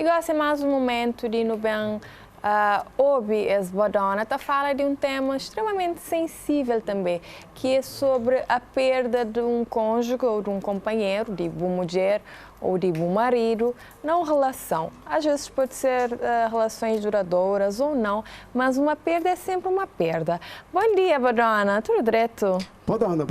igual é mais um momento de no bem ouvir as badona, tá fala de um tema extremamente sensível também, que é sobre a perda de um cônjuge ou de um companheiro, de uma mulher ou de um marido, não relação. Às vezes pode ser relações duradouras ou não, mas uma perda é sempre uma perda. Bom dia, badona, tudo direito? Badona.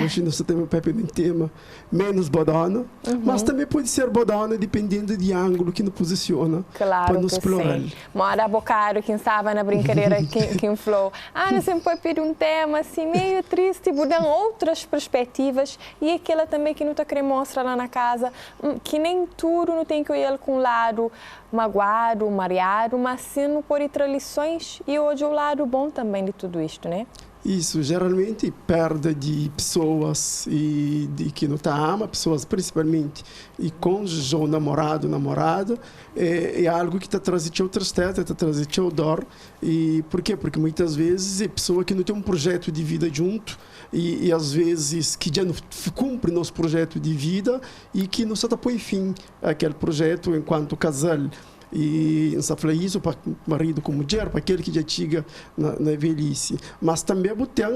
Hoje nós temos um tema menos badona, mas também pode ser badona dependendo do ângulo que nos posiciona para nos explorar. Mora bocado, quem sabe na brincadeira que falou, nós sempre pode pedir um tema assim meio triste, mudando outras perspectivas e aquela também que não está querendo mostrar lá na casa, que nem tudo não tem que olhar com o lado magoado, mareado, mas sim não pode ter lições e hoje o lado bom também de tudo isto, né? Isso, geralmente perda de pessoas e de que não está ama, pessoas principalmente e cônjuge ou namorada, é algo que está trazendo tristeza, está trazendo dor. E por quê? Porque muitas vezes é pessoa que não tem um projeto de vida junto e às vezes que já não cumpre nosso projeto de vida e que não só põe fim àquele projeto enquanto casal. E não fala isso para marido com mulher, para aquele que já chega na velhice. Mas também tem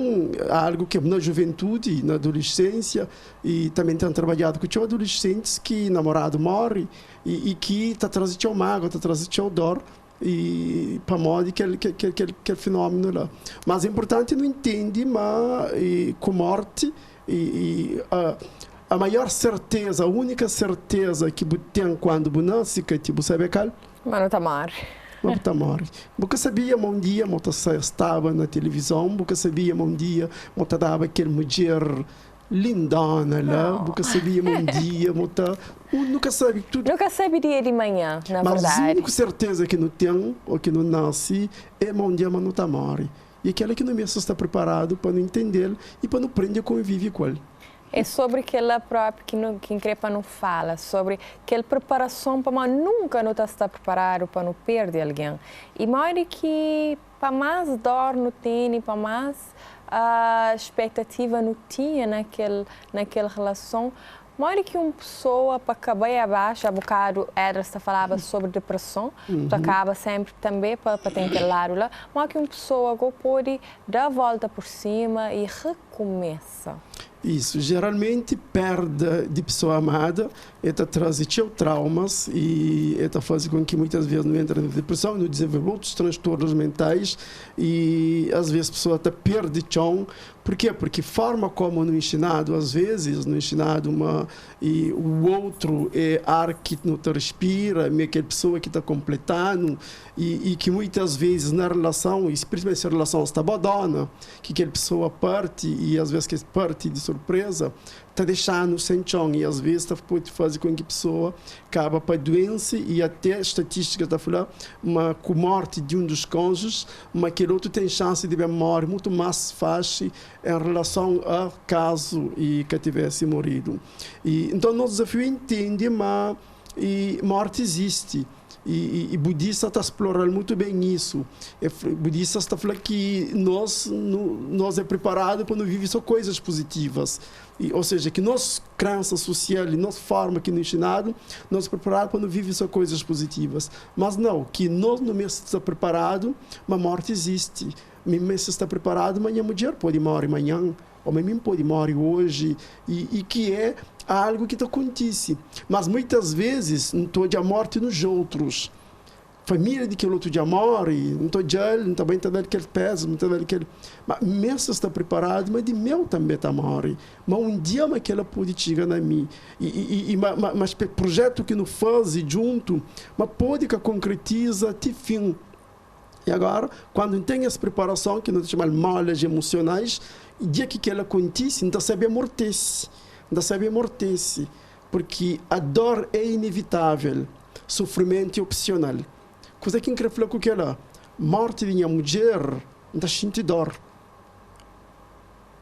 algo que na juventude, na adolescência, e também tem trabalhado com adolescentes que namorado morre e que está trazendo mágoa, está trazendo dor. E para modo que fenômeno lá. Mas é importante não entender, mas com morte a maior certeza, a única certeza que tem quando nasce, que tipo, sabe qual? Mano Tamar. Mano Tamar. Porque sabia um dia, estava na televisão, porque sabia um dia, dava aquela mulher lindona lá, porque sabia um dia, nunca sabe tudo. Nunca sabe dia de manhã, na verdade. Mas a única certeza que não tem, ou que não nasce, é um dia Mano Tamar. E aquela que não mesmo está preparado para não entender e para não aprender a conviver com ele. É sobre aquela própria que Increpa não fala, sobre aquela preparação para nunca não está preparado para não perder alguém. E mais que para mais dor não tem, para mais expectativa não tinha naquela relação, mais que uma pessoa para acabar abaixo, há bocado Edras falava sobre depressão, tu acaba sempre também para ter aquele lado lá, mas que uma pessoa pode dar a volta por cima e recomeça. Isso, geralmente perda de pessoa amada, traz traumas e faz com que muitas vezes não entra na depressão, não desenvolve outros transtornos mentais e às vezes a pessoa perde chão. Por quê? Porque forma como no ensinado, às vezes no ensinado e o outro é ar que não te respira, aquela pessoa que está completando e que muitas vezes na relação, e principalmente se a relação está badona, que aquela pessoa parte e às vezes que parte de surpresa, está deixando sem chão e às vezes pode fazer com que a pessoa acaba para doença e até estatística está falando com morte de um dos cônjuges, mas aquele outro tem chance de morrer muito mais fácil em relação a caso e que tivesse morrido. E então nosso desafio é entender, mas morte existe. E budista está explorando muito bem isso. Budista está falando que nós é preparado para não viver só coisas positivas. Ou seja, que nossa crença social e nossa forma que nos ensinado, nós preparados para não viver só coisas positivas. Mas não, que nós não estamos preparados, mas a morte existe. Mesmo se está preparado, amanhã a mulher pode morrer amanhã, ou mesmo pode morrer hoje, e que é algo que acontece. Mas muitas vezes não estou de a morte nos outros. Família de que o outro dia morre, não estou de ele, não também está dando aquele peso, não está dando aquele. Mas mesmo está preparado, mas de meu também está morre. Mas um dia que ela pode chegar na mim. Mas o projeto que nos faz junto, mas pode que concretiza até fim. E agora, quando tem essa preparação, que nós chamamos de malhas emocionais, o dia que ela acontece, não sabe amortece. Não sabe amortece. Porque a dor é inevitável, sofrimento é opcional. Coisa que quer falar com ela? Morte de minha mulher, não sente dor.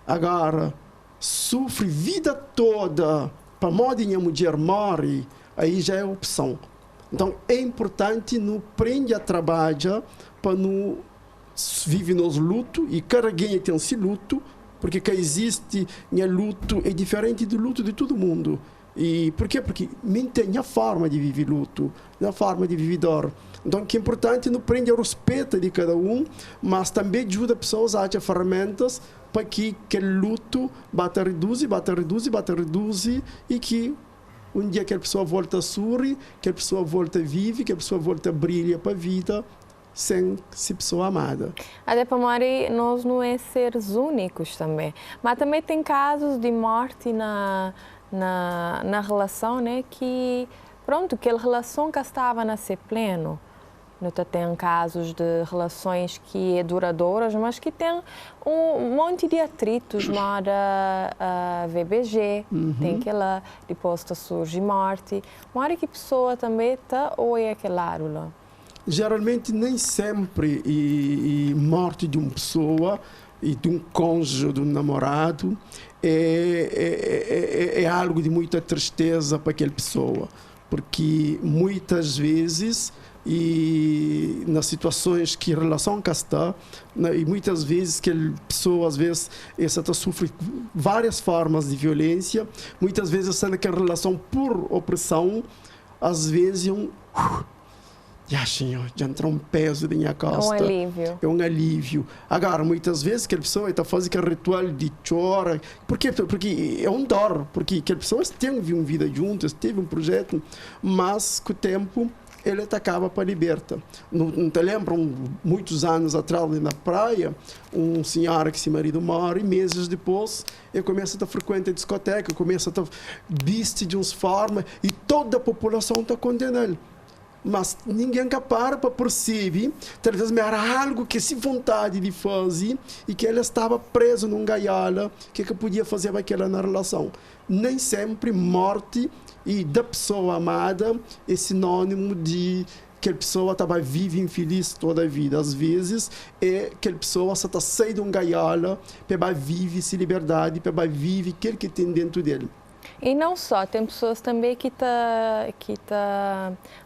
Agora, sofre vida toda, para modo minha mulher morre, aí já é opção. Então, é importante não aprender a trabalhar para não viver nos luto e cada alguém tem esse luto, porque que existe luto é diferente do luto de todo mundo. E por quê? Porque mantém a forma de viver luto, a forma de viver dor. Então, que é importante não prender o respeito de cada um, mas também ajuda a pessoas a ter ferramentas para que o luto bata reduzir, e que um dia que a pessoa volta a sorrir, que a pessoa volta a viver, que a pessoa volta a brilhar para a vida, sem ser pessoa amada. Até para Mari, nós não é seres únicos também, mas também tem casos de morte na relação, né, que, pronto, aquela relação que estava a ser pleno. Não tem casos de relações que é duradouras, mas que tem um monte de atritos, moda VBG, tem que lá, depois surge morte. Mora que pessoa também está ou é aquele lado lá? Geralmente nem sempre e morte de uma pessoa e de um cônjuge, de um namorado é algo de muita tristeza para aquela pessoa, porque muitas vezes e nas situações que a relação cá está, e muitas vezes que a pessoa às vezes essa sofre várias formas de violência, muitas vezes essa naquela relação por opressão, às vezes já entrou um peso na minha costa. É um alívio. É um alívio. Agora, muitas vezes, aquela pessoa está fazendo aquele ritual de chora. Por quê? Porque é um dor. Porque aquela pessoa teve uma vida juntas, teve um projeto, mas com o tempo ele acaba para libertar. Não te lembram, muitos anos atrás, na praia, um senhor que se marido morre, meses depois, ele começa a frequentar a discoteca, começa a vestir de uma forma e toda a população está condenando. Mas ninguém para perceber, talvez era algo que se vontade de fazer e que ele estava preso num gaiola, que podia fazer aquela na relação. Nem sempre morte e da pessoa amada é sinônimo de que a pessoa estava viva e infeliz toda a vida. Às vezes é que a pessoa só está saindo de um gaiola para viver sem liberdade, para viver aquilo que tem dentro dele. E não só, tem pessoas também que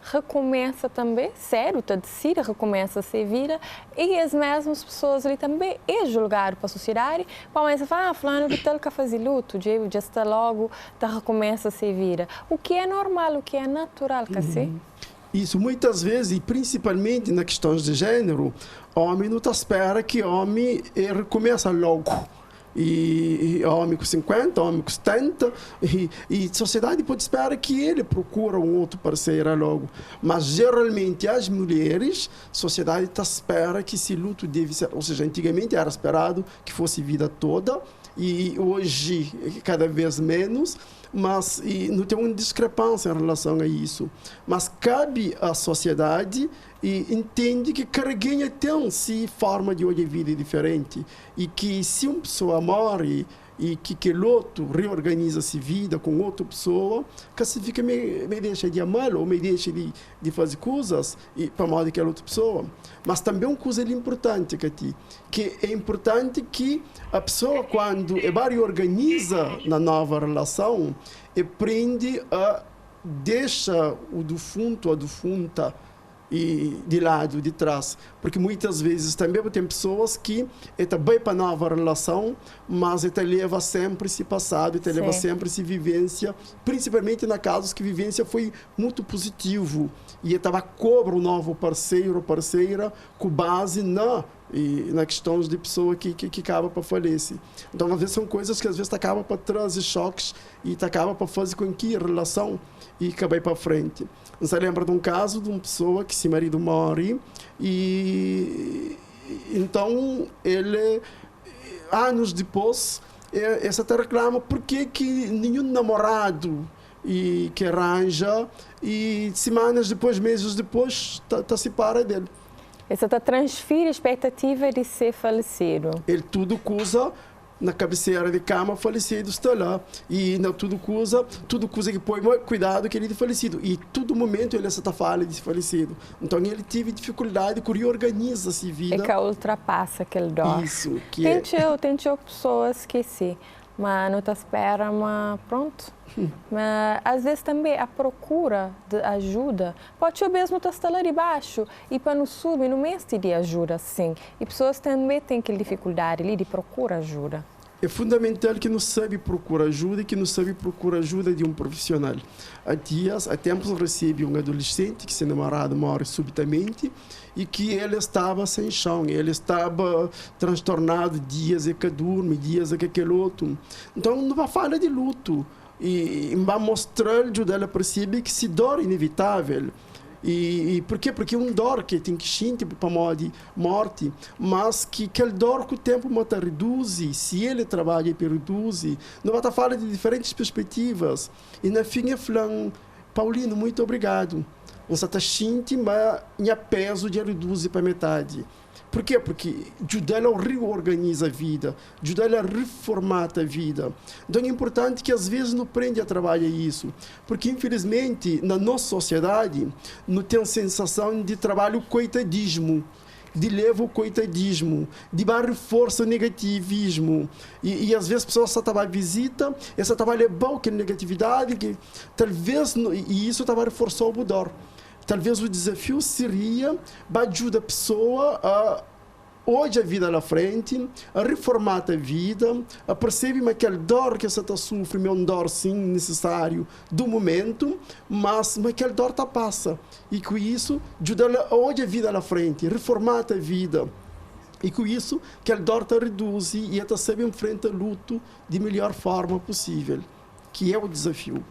recomeça também, sério, decide, recomeça a ser vida, e as mesmas pessoas ali também é julgado para a sociedade, começa a falar, fulano de tal que faz luto, já está logo, recomeça a ser vida. O que é normal, o que é natural, que assim? Isso, muitas vezes, e principalmente nas questões de gênero, o homem não espera que o homem recomeça logo. E homem com 50, homem com 70, e a sociedade pode esperar que ele procure um outro parceiro logo. Mas, geralmente, as mulheres, a sociedade espera que esse luto deve ser... Ou seja, antigamente era esperado que fosse vida toda, e hoje, cada vez menos, mas não tem uma discrepância em relação a isso. Mas cabe à sociedade e entende que cada quem tem forma de olhar a vida diferente e que se uma pessoa morre e que o outro reorganiza-se vida com outra pessoa, que se fica me deixa de amar ou me deixa de fazer coisas para mal daquela outra pessoa. Mas também uma coisa importante, que é importante que a pessoa, quando reorganiza na nova relação, aprende a deixar o defunto, a defunta, e de lado, de trás, porque muitas vezes também tem pessoas que estão bem para a nova relação, mas leva sempre esse passado, leva sempre essa vivência, principalmente na casos que a vivência foi muito positivo e estava cobra o novo parceiro ou parceira com base na questões de pessoa que acaba para falecer. Então, às vezes, são coisas que às vezes acaba para trazer choques e acaba para fazer com que a relação e acabe para frente. Você lembra de um caso de uma pessoa que se marido morre e então ele, anos depois, essa até reclama porque que nenhum namorado e que arranja e semanas depois, meses depois, tá separa dele. Isso transfere a expectativa de ser falecido. Ele tudo acusa na cabeceira de cama, falecido está lá. E na tudo coisa que põe cuidado que ele é falecido. E todo momento ele está falando de falecido. Então ele teve dificuldade com reorganiza-se vida. É que ultrapassa aquele dó. Isso. Tem pessoas que sim, mas não te espera, mas pronto. Mas às vezes também a procura de ajuda pode ser mesmo estar lá de baixo e para não subir no mês de ajuda, sim. E pessoas também têm aquela dificuldade ali de procurar ajuda. é fundamental que nos sabe procurar ajuda e que nos sabe procurar ajuda de um profissional. Há tempos recebi um adolescente que se namorado morre subitamente e que ele estava sem chão, ele estava transtornado, dias é que dorme, dias é que aquele outro. Então não vai falar de luto e vai mostrar, ajudar ela a perceber que se dor é inevitável. E por quê? Porque é um dor que tem que sentir para morte, mas que aquele dor com o tempo mata reduz, se ele trabalha e reduz, não vai estar falando de diferentes perspectivas. E na fim é falando, Paulino, muito obrigado. Você está sentindo, mas o peso de reduzir para metade. Por quê? Porque ajuda ela a reorganizar a vida, ajuda ela a reformar a vida. Então é importante que às vezes não aprenda a trabalhar isso, porque infelizmente na nossa sociedade não tem a sensação de trabalho coitadismo, de levar o coitadismo, de reforçar o negativismo. E às vezes a pessoa só trabalha visita, essa trabalho é bom, que é negatividade, que talvez, e isso trabalha reforçar o dor. Talvez o desafio seria ajudar a pessoa a hoje a vida na frente, a reformar a vida, a perceber que aquela dor que você está sofrendo é uma dor sim necessário do momento, mas aquela dor está passa. E com isso, ajudar a hoje a vida na frente, reformar a vida. E com isso, aquela dor está reduz e está sempre enfrenta o luto de melhor forma possível, que é o desafio.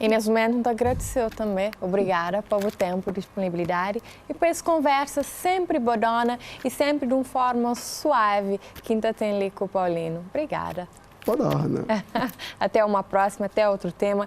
E nesse momento, então, agradeceu também. Obrigada pelo tempo, disponibilidade e por essa conversa sempre bodona e sempre de uma forma suave que ainda tem ali com o Paulino. Obrigada. Bodona. Até uma próxima, até outro tema.